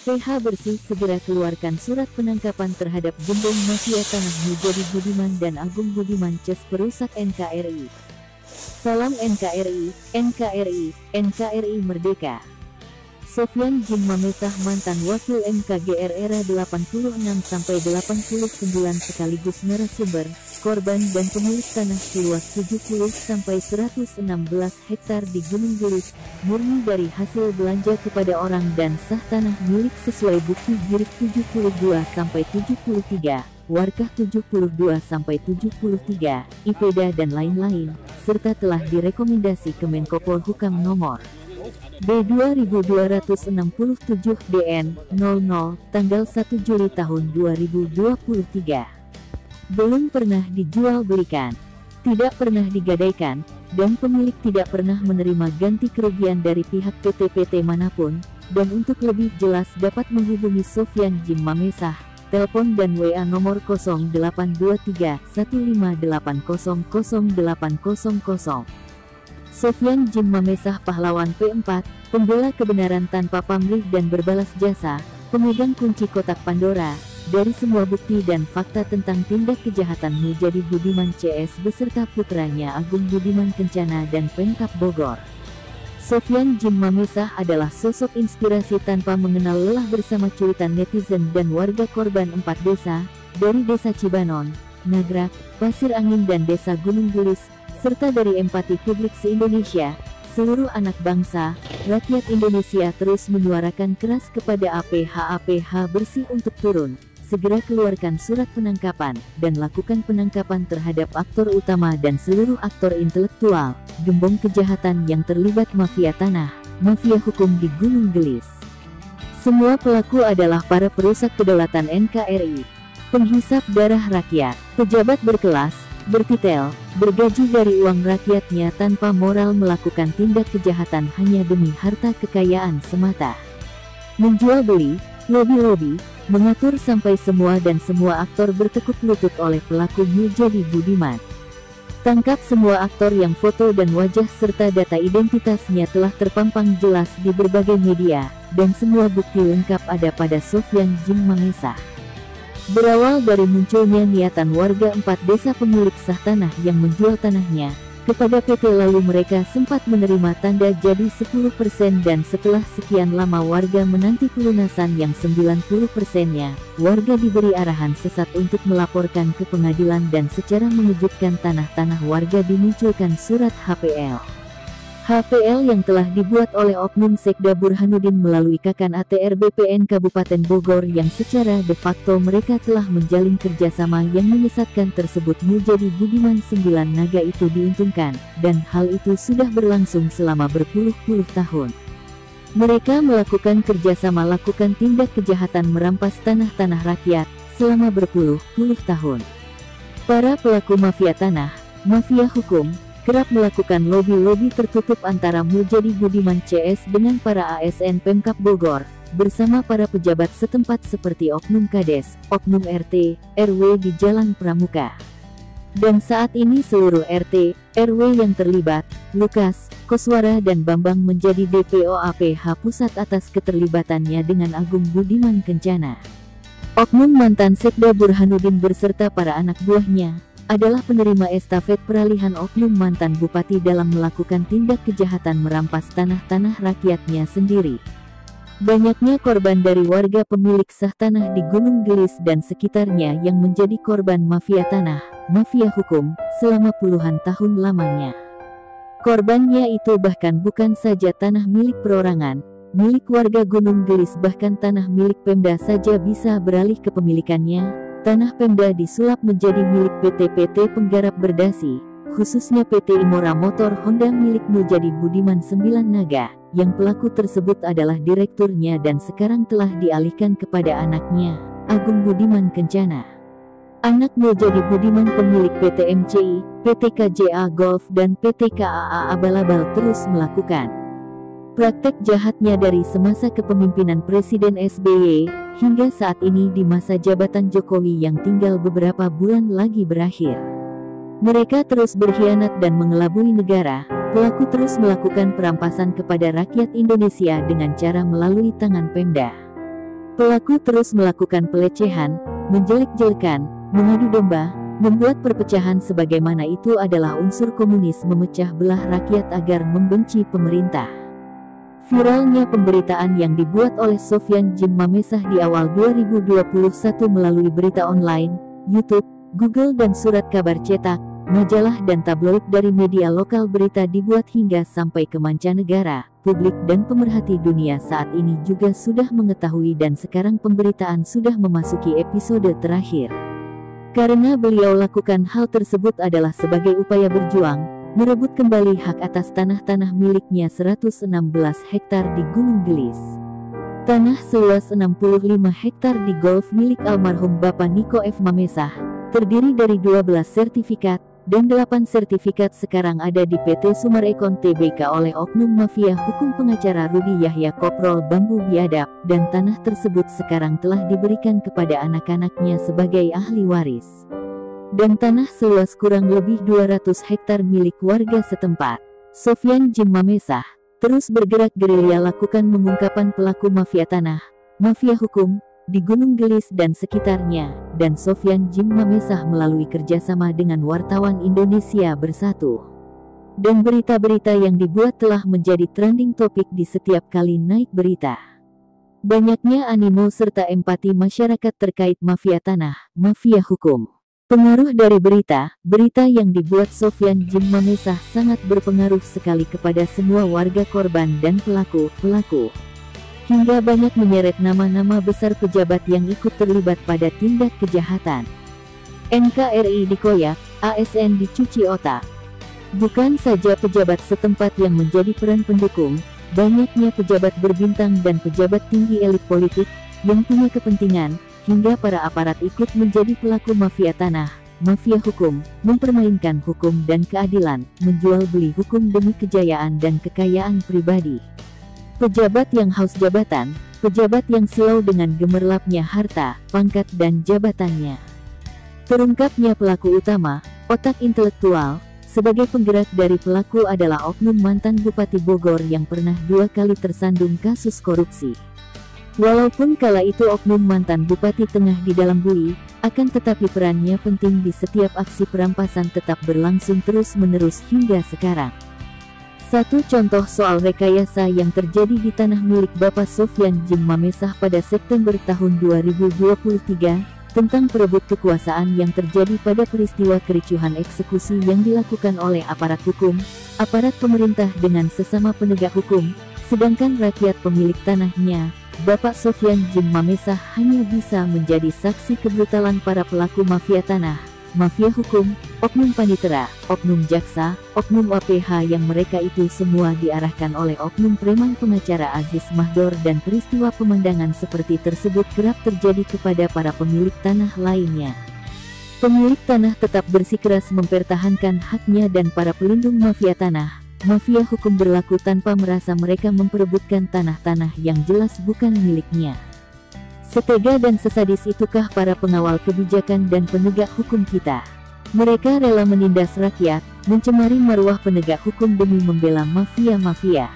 APH Bersih segera keluarkan surat penangkapan terhadap gembong mafia tanah Mujadi Budiman dan Agung Budiman Ces perusak NKRI. Salam NKRI, NKRI, NKRI Merdeka. Sofyan Djim Mamesah mantan Wakil MKGR era 86-89 sekaligus narasumber, korban dan pemilik tanah seluas 70-116 hektar di Gunung Gelis, murni dari hasil belanja kepada orang dan sah tanah milik sesuai bukti Girik 72-73, Warkah 72-73, IPEDA dan lain-lain, serta telah direkomendasi ke Menko Polhukam nomor B2267 DN 00 tanggal 1 Juli tahun 2023. Belum pernah dijual belikan, tidak pernah digadaikan, dan pemilik tidak pernah menerima ganti kerugian dari pihak PT-PT manapun. Dan untuk lebih jelas dapat menghubungi Sofyan Djim Mamesah, telepon dan WA nomor 0823 15800 800. Sofyan Djim Mamesah pahlawan P4, pembela kebenaran tanpa pamrih dan berbalas jasa, pemegang kunci kotak Pandora, dari semua bukti dan fakta tentang tindak kejahatan Mujadi Budiman CS beserta putranya Agung Budiman Kencana dan Pemkab Bogor. Sofyan Djim Mamesah adalah sosok inspirasi tanpa mengenal lelah bersama cuitan netizen dan warga korban 4 desa, dari Desa Cibanon, Nagrak, Pasir Angin dan Desa Gunung Gelis, serta dari empati publik se-Indonesia, seluruh anak bangsa, rakyat Indonesia terus menyuarakan keras kepada APH Bersih untuk turun, segera keluarkan surat penangkapan, dan lakukan penangkapan terhadap aktor utama dan seluruh aktor intelektual, gembong kejahatan yang terlibat mafia tanah, mafia hukum di Gunung Gelis. Semua pelaku adalah para perusak kedaulatan NKRI, penghisap darah rakyat, pejabat berkelas, bertitel, bergaji dari uang rakyatnya tanpa moral melakukan tindak kejahatan hanya demi harta kekayaan semata. Menjual beli, lobi-lobi, mengatur sampai semua aktor bertekuk lutut oleh pelaku Mujadi Budiman. Tangkap semua aktor yang foto dan wajah serta data identitasnya telah terpampang jelas di berbagai media, dan semua bukti lengkap ada pada Sofyan Djim Mamesah. Berawal dari munculnya niatan warga 4 desa pemilik sah tanah yang menjual tanahnya kepada PT, lalu mereka sempat menerima tanda jadi 10% dan setelah sekian lama warga menanti pelunasan yang 90%-nya, warga diberi arahan sesat untuk melaporkan ke pengadilan dan secara mengejutkan tanah-tanah warga dimunculkan surat HPL. HPL yang telah dibuat oleh Oknum Sekda Burhanuddin melalui Kakan ATR BPN Kabupaten Bogor yang secara de facto mereka telah menjalin kerjasama yang menyesatkan tersebut Mujadi Budiman 9 naga itu diuntungkan, dan hal itu sudah berlangsung selama berpuluh-puluh tahun. Mereka melakukan kerjasama lakukan tindak kejahatan merampas tanah-tanah rakyat selama berpuluh-puluh tahun. Para pelaku mafia tanah, mafia hukum, kerap melakukan lobi-lobi tertutup antara Mujadi Budiman CS dengan para ASN Pemkab Bogor, bersama para pejabat setempat seperti Oknum Kades, Oknum RT, RW di Jalan Pramuka. Dan saat ini seluruh RT, RW yang terlibat, Lukas, Koswara dan Bambang menjadi DPO APH Pusat atas keterlibatannya dengan Agung Budiman Kencana. Oknum mantan Sekda Burhanuddin beserta para anak buahnya adalah penerima estafet peralihan oknum mantan bupati dalam melakukan tindak kejahatan merampas tanah-tanah rakyatnya sendiri. Banyaknya korban dari warga pemilik sah tanah di Gunung Gelis dan sekitarnya yang menjadi korban mafia tanah, mafia hukum, selama puluhan tahun lamanya. Korbannya itu bahkan bukan saja tanah milik perorangan, milik warga Gunung Gelis, bahkan tanah milik Pemda saja bisa beralih kepemilikannya. Tanah Pemda disulap menjadi milik PT-PT penggarap berdasi, khususnya PT Imora Motor Honda milik Mujadi Budiman 9 naga, yang pelaku tersebut adalah direkturnya dan sekarang telah dialihkan kepada anaknya, Agung Budiman Kencana. Anak Mujadi Budiman pemilik PT MCI, PT KJA Golf dan PT KAA Abal-Abal terus melakukan praktek jahatnya dari semasa kepemimpinan Presiden SBY, hingga saat ini di masa jabatan Jokowi yang tinggal beberapa bulan lagi berakhir. Mereka terus berkhianat dan mengelabui negara, pelaku terus melakukan perampasan kepada rakyat Indonesia dengan cara melalui tangan Pemda. Pelaku terus melakukan pelecehan, menjelek-jelekan, mengadu domba, membuat perpecahan sebagaimana itu adalah unsur komunis memecah belah rakyat agar membenci pemerintah. Viralnya pemberitaan yang dibuat oleh Sofyan Jim Mamesah di awal 2021 melalui berita online, YouTube, Google dan surat kabar cetak, majalah dan tabloid dari media lokal berita dibuat hingga sampai ke mancanegara. Publik dan pemerhati dunia saat ini juga sudah mengetahui dan sekarang pemberitaan sudah memasuki episode terakhir. Karena beliau lakukan hal tersebut adalah sebagai upaya berjuang, merebut kembali hak atas tanah-tanah miliknya 116 hektar di Gunung Gelis. Tanah seluas 65 hektar di Golf milik almarhum Bapak Niko F. Mamesah, terdiri dari 12 sertifikat, dan 8 sertifikat sekarang ada di PT Sumarekon Tbk oleh oknum mafia hukum pengacara Rudi Yahya Koprol Bambu Biadab, dan tanah tersebut sekarang telah diberikan kepada anak-anaknya sebagai ahli waris. Dan tanah seluas kurang lebih 200 hektar milik warga setempat. Sofyan Jim Mamesah terus bergerak gerilya lakukan pengungkapan pelaku mafia tanah, mafia hukum, di Gunung Gelis dan sekitarnya, dan Sofyan Jim Mamesah melalui kerjasama dengan wartawan Indonesia Bersatu. Dan berita-berita yang dibuat telah menjadi trending topik di setiap kali naik berita. Banyaknya animo serta empati masyarakat terkait mafia tanah, mafia hukum. Pengaruh dari berita yang dibuat Sofyan Jim Mamesah sangat berpengaruh sekali kepada semua warga korban dan pelaku. Hingga banyak menyeret nama-nama besar pejabat yang ikut terlibat pada tindak kejahatan. NKRI dikoyak, ASN dicuci otak. Bukan saja pejabat setempat yang menjadi peran pendukung, banyaknya pejabat berbintang dan pejabat tinggi elit politik yang punya kepentingan, hingga para aparat ikut menjadi pelaku mafia tanah, mafia hukum, mempermainkan hukum dan keadilan, menjual beli hukum demi kejayaan dan kekayaan pribadi. Pejabat yang haus jabatan, pejabat yang silau dengan gemerlapnya harta, pangkat dan jabatannya. Terungkapnya pelaku utama, otak intelektual, sebagai penggerak dari pelaku adalah oknum mantan Bupati Bogor yang pernah 2 kali tersandung kasus korupsi. Walaupun kala itu oknum mantan Bupati tengah di dalam bui, akan tetapi perannya penting di setiap aksi perampasan tetap berlangsung terus-menerus hingga sekarang. Satu contoh soal rekayasa yang terjadi di tanah milik Bapak Sofyan Jim Mamesah pada September tahun 2023, tentang perebut kekuasaan yang terjadi pada peristiwa kericuhan eksekusi yang dilakukan oleh aparat hukum, aparat pemerintah dengan sesama penegak hukum, sedangkan rakyat pemilik tanahnya, Bapak Sofyan Jim Mamesah hanya bisa menjadi saksi kebrutalan para pelaku mafia tanah, mafia hukum, oknum panitera, oknum jaksa, oknum APH yang mereka itu semua diarahkan oleh oknum preman pengacara Aziz Mahdor, dan peristiwa pemandangan seperti tersebut kerap terjadi kepada para pemilik tanah lainnya. Pemilik tanah tetap bersikeras mempertahankan haknya dan para pelindung mafia tanah, mafia hukum berlaku tanpa merasa mereka memperebutkan tanah-tanah yang jelas bukan miliknya. Setega dan sesadis itukah para pengawal kebijakan dan penegak hukum kita? Mereka rela menindas rakyat, mencemari marwah penegak hukum demi membela mafia-mafia.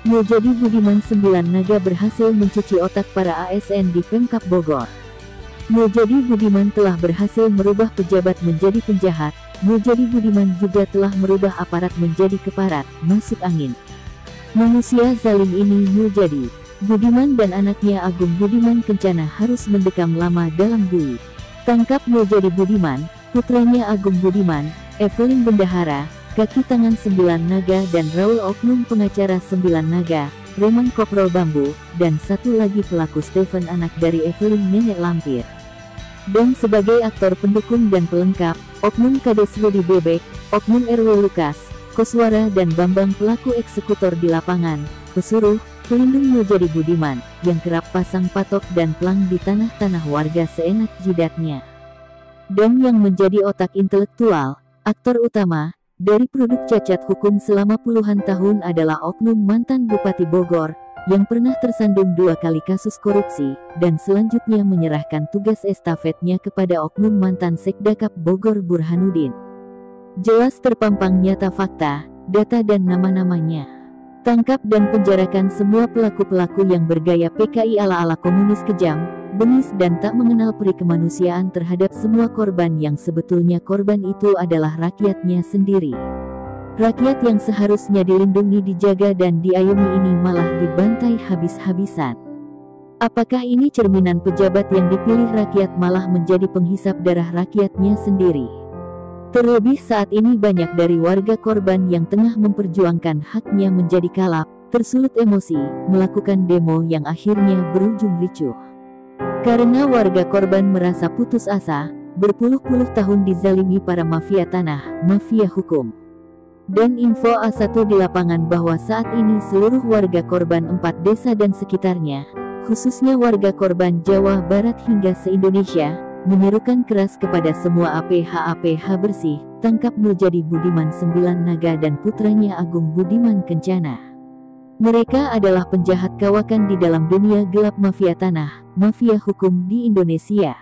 Muljadi Budiman 9 Naga berhasil mencuci otak para ASN di Pemkab Bogor. Muljadi Budiman telah berhasil merubah pejabat menjadi penjahat. Muljadi Budiman juga telah merubah aparat menjadi keparat, masuk angin. Manusia zalim ini Muljadi Budiman dan anaknya Agung Budiman Kencana harus mendekam lama dalam bui. Tangkap Muljadi Budiman, putranya Agung Budiman, Evelyn Bendahara, kaki tangan 9 Naga dan Raul oknum pengacara 9 Naga, preman Koprol Bambu, dan satu lagi pelaku Stephen anak dari Evelyn nenek lampir. Dan sebagai aktor pendukung dan pelengkap, oknum Kades Rudi Bebek, oknum RW Lukas, Koswara dan Bambang pelaku eksekutor di lapangan, pesuruh, pelindung Muljadi Budiman, yang kerap pasang patok dan pelang di tanah-tanah warga seenak jidatnya. Dan yang menjadi otak intelektual, aktor utama, dari produk cacat hukum selama puluhan tahun adalah oknum mantan Bupati Bogor, yang pernah tersandung 2 kali kasus korupsi, dan selanjutnya menyerahkan tugas estafetnya kepada oknum mantan Sekdakap Bogor Burhanuddin. Jelas terpampang nyata fakta, data dan nama-namanya. Tangkap dan penjarakan semua pelaku-pelaku yang bergaya PKI ala-ala komunis kejam, bengis dan tak mengenal peri kemanusiaan terhadap semua korban yang sebetulnya korban itu adalah rakyatnya sendiri. Rakyat yang seharusnya dilindungi, dijaga dan diayomi ini malah dibantai habis-habisan. Apakah ini cerminan pejabat yang dipilih rakyat malah menjadi penghisap darah rakyatnya sendiri? Terlebih saat ini banyak dari warga korban yang tengah memperjuangkan haknya menjadi kalap, tersulut emosi, melakukan demo yang akhirnya berujung ricuh. Karena warga korban merasa putus asa, berpuluh-puluh tahun dizalimi para mafia tanah, mafia hukum. Dan info A1 di lapangan bahwa saat ini seluruh warga korban 4 desa dan sekitarnya, khususnya warga korban Jawa Barat hingga se-Indonesia, menyerukan keras kepada semua APH bersih, tangkap Muljadi Budiman 9 Naga dan putranya Agung Budiman Kencana. Mereka adalah penjahat kawakan di dalam dunia gelap mafia tanah, mafia hukum di Indonesia.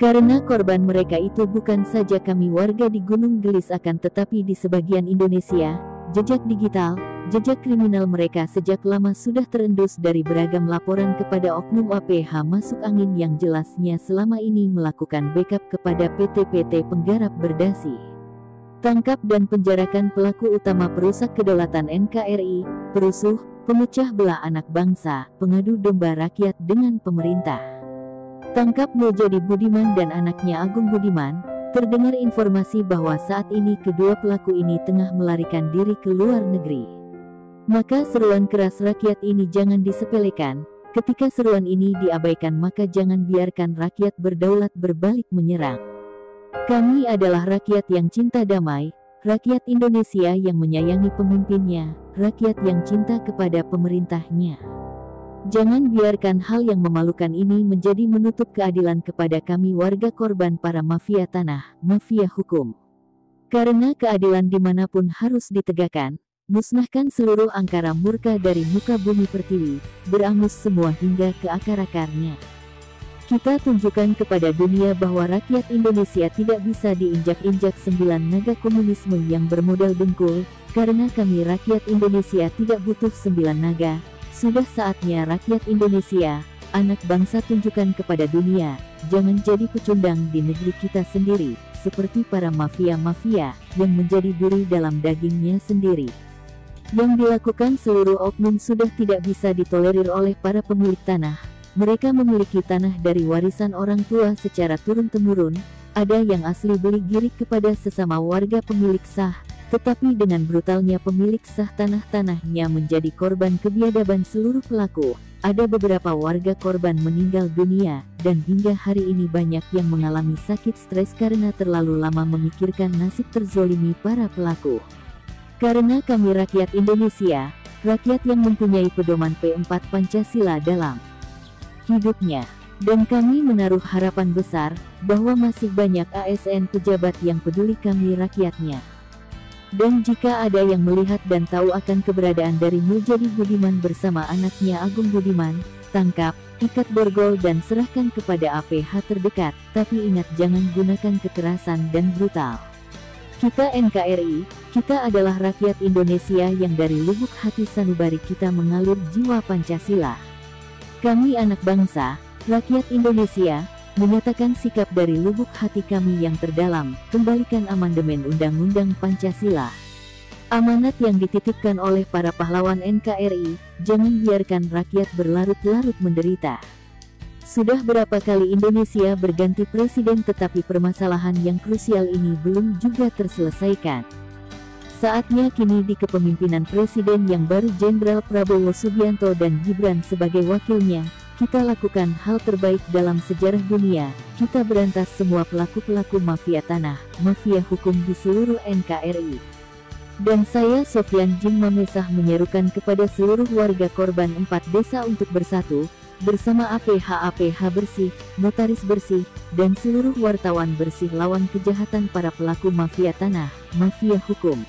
Karena korban mereka itu bukan saja kami warga di Gunung Gelis akan tetapi di sebagian Indonesia, jejak digital, jejak kriminal mereka sejak lama sudah terendus dari beragam laporan kepada oknum APH masuk angin yang jelasnya selama ini melakukan backup kepada PT-PT penggarap berdasi. Tangkap dan penjarakan pelaku utama perusak kedaulatan NKRI, perusuh, pemecah belah anak bangsa, pengadu domba rakyat dengan pemerintah. Tangkap Muljadi Budiman dan anaknya Agung Budiman. Terdengar informasi bahwa saat ini kedua pelaku ini tengah melarikan diri ke luar negeri. Maka seruan keras rakyat ini jangan disepelekan. Ketika seruan ini diabaikan maka jangan biarkan rakyat berdaulat berbalik menyerang. Kami adalah rakyat yang cinta damai, rakyat Indonesia yang menyayangi pemimpinnya, rakyat yang cinta kepada pemerintahnya. Jangan biarkan hal yang memalukan ini menjadi menutup keadilan kepada kami warga korban para mafia tanah, mafia hukum. Karena keadilan dimanapun harus ditegakkan, musnahkan seluruh angkara murka dari muka bumi pertiwi, berangus semua hingga ke akar-akarnya. Kita tunjukkan kepada dunia bahwa rakyat Indonesia tidak bisa diinjak-injak 9 naga komunisme yang bermodal dengkul, karena kami rakyat Indonesia tidak butuh 9 naga. Sudah saatnya rakyat Indonesia, anak bangsa tunjukkan kepada dunia, jangan jadi pecundang di negeri kita sendiri, seperti para mafia-mafia yang menjadi duri dalam dagingnya sendiri. Yang dilakukan seluruh oknum sudah tidak bisa ditolerir oleh para pemilik tanah. Mereka memiliki tanah dari warisan orang tua secara turun-temurun, ada yang asli beli girik kepada sesama warga pemilik sah. Tetapi dengan brutalnya pemilik sah tanah-tanahnya menjadi korban kebiadaban seluruh pelaku, ada beberapa warga korban meninggal dunia, dan hingga hari ini banyak yang mengalami sakit stres karena terlalu lama memikirkan nasib terzolimi para pelaku. Karena kami rakyat Indonesia, rakyat yang mempunyai pedoman P4 Pancasila dalam hidupnya, dan kami menaruh harapan besar, bahwa masih banyak ASN pejabat yang peduli kami rakyatnya. Dan jika ada yang melihat dan tahu akan keberadaan dari Muljadi Budiman bersama anaknya Agung Budiman, tangkap, ikat borgol dan serahkan kepada APH terdekat, tapi ingat jangan gunakan kekerasan dan brutal. Kita NKRI, kita adalah rakyat Indonesia yang dari lubuk hati sanubari kita mengalir jiwa Pancasila. Kami anak bangsa, rakyat Indonesia, menyatakan sikap dari lubuk hati kami yang terdalam, kembalikan amandemen Undang-Undang Pancasila. Amanat yang dititipkan oleh para pahlawan NKRI, jangan biarkan rakyat berlarut-larut menderita. Sudah berapa kali Indonesia berganti presiden tetapi permasalahan yang krusial ini belum juga terselesaikan. Saatnya kini di kepemimpinan presiden yang baru Jenderal Prabowo Subianto dan Gibran sebagai wakilnya, kita lakukan hal terbaik dalam sejarah dunia, kita berantas semua pelaku-pelaku mafia tanah, mafia hukum di seluruh NKRI. Dan saya Sofyan Jing Mamesah menyerukan kepada seluruh warga korban 4 desa untuk bersatu, bersama APH bersih, notaris bersih, dan seluruh wartawan bersih lawan kejahatan para pelaku mafia tanah, mafia hukum.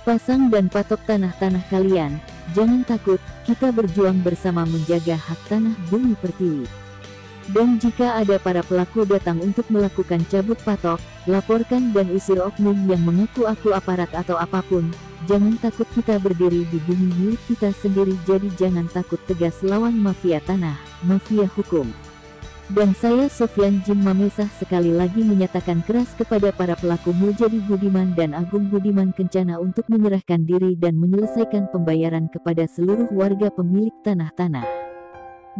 Pasang dan patok tanah-tanah kalian, jangan takut, kita berjuang bersama menjaga hak tanah bumi pertiwi. Dan jika ada para pelaku datang untuk melakukan cabut patok, laporkan dan usir oknum yang mengaku-aku aparat atau apapun, jangan takut kita berdiri di bumi milik kita sendiri, jadi jangan takut tegas lawan mafia tanah, mafia hukum. Dan saya Sofyan Jim Mamesah sekali lagi menyatakan keras kepada para pelaku Muljadi Budiman dan Agung Budiman Kencana untuk menyerahkan diri dan menyelesaikan pembayaran kepada seluruh warga pemilik tanah-tanah.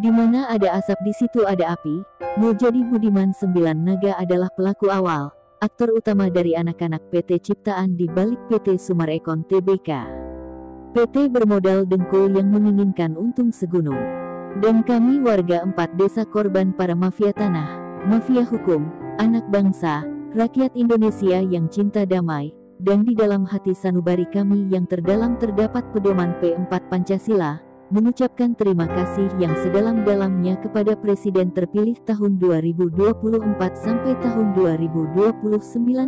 Di mana ada asap di situ ada api. Muljadi Budiman Sembilan Naga adalah pelaku awal, aktor utama dari anak-anak PT Ciptaan di balik PT Sumarekon Tbk. PT bermodal dengkul yang menginginkan untung segunung. Dan kami warga 4 desa korban para mafia tanah, mafia hukum, anak bangsa, rakyat Indonesia yang cinta damai, dan di dalam hati sanubari kami yang terdalam terdapat pedoman P4 Pancasila, mengucapkan terima kasih yang sedalam-dalamnya kepada Presiden terpilih tahun 2024 sampai tahun 2029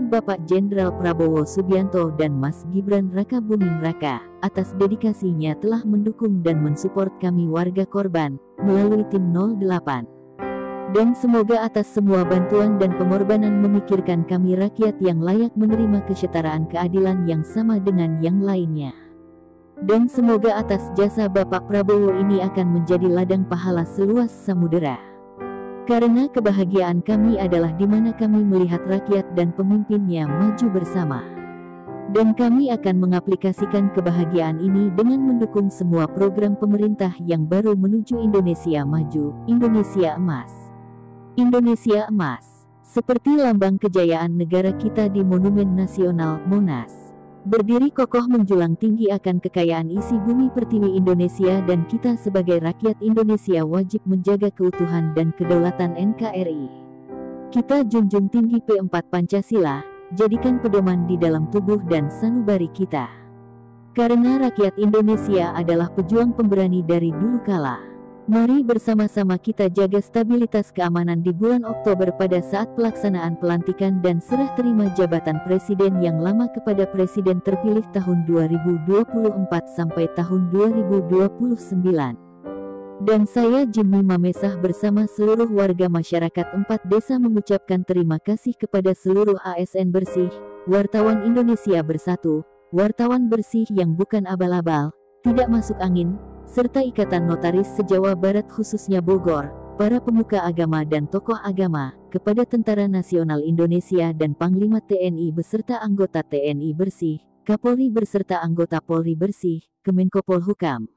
Bapak Jenderal Prabowo Subianto dan Mas Gibran Raka Buming Raka, atas dedikasinya telah mendukung dan mensupport kami warga korban, melalui tim 08. Dan semoga atas semua bantuan dan pengorbanan memikirkan kami rakyat yang layak menerima kesetaraan keadilan yang sama dengan yang lainnya. Dan semoga atas jasa Bapak Prabowo ini akan menjadi ladang pahala seluas samudera. Karena kebahagiaan kami adalah di mana kami melihat rakyat dan pemimpinnya maju bersama. Dan kami akan mengaplikasikan kebahagiaan ini dengan mendukung semua program pemerintah yang baru menuju Indonesia Maju, Indonesia Emas. Indonesia Emas, seperti lambang kejayaan negara kita di Monumen Nasional Monas. Berdiri kokoh menjulang tinggi akan kekayaan isi bumi pertiwi Indonesia, dan kita sebagai rakyat Indonesia wajib menjaga keutuhan dan kedaulatan NKRI. Kita junjung tinggi P4 Pancasila, jadikan pedoman di dalam tubuh dan sanubari kita. Karena rakyat Indonesia adalah pejuang pemberani dari dulu kala. Mari bersama-sama kita jaga stabilitas keamanan di bulan Oktober pada saat pelaksanaan pelantikan dan serah terima jabatan Presiden yang lama kepada Presiden terpilih tahun 2024 sampai tahun 2029. Dan saya Jimmy Mamesah bersama seluruh warga masyarakat 4 desa mengucapkan terima kasih kepada seluruh ASN bersih, wartawan Indonesia Bersatu, wartawan bersih yang bukan abal-abal, tidak masuk angin, serta Ikatan Notaris se-Jawa Barat khususnya Bogor, para pemuka agama dan tokoh agama, kepada Tentara Nasional Indonesia dan Panglima TNI beserta anggota TNI Bersih, Kapolri beserta anggota Polri Bersih, Kemenko Polhukam,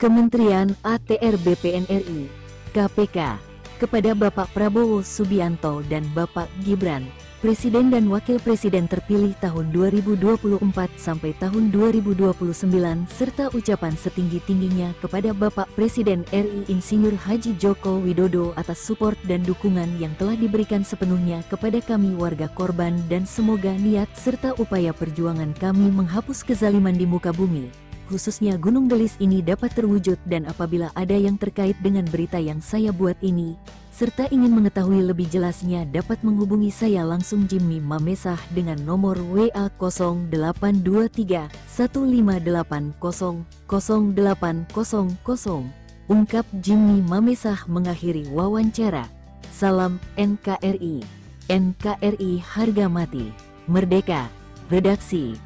Kementerian ATR BPN RI, KPK, kepada Bapak Prabowo Subianto dan Bapak Gibran, Presiden dan Wakil Presiden terpilih tahun 2024 sampai tahun 2029, serta ucapan setinggi-tingginya kepada Bapak Presiden RI Insinyur Haji Joko Widodo atas support dan dukungan yang telah diberikan sepenuhnya kepada kami warga korban, dan semoga niat serta upaya perjuangan kami menghapus kezaliman di muka bumi, khususnya Gunung Gelis ini dapat terwujud. Dan apabila ada yang terkait dengan berita yang saya buat ini, serta ingin mengetahui lebih jelasnya, dapat menghubungi saya langsung Jimmy Mamesah dengan nomor WA 0823 158 00800. Ungkap Jimmy Mamesah mengakhiri wawancara. Salam NKRI. NKRI harga mati. Merdeka. Redaksi.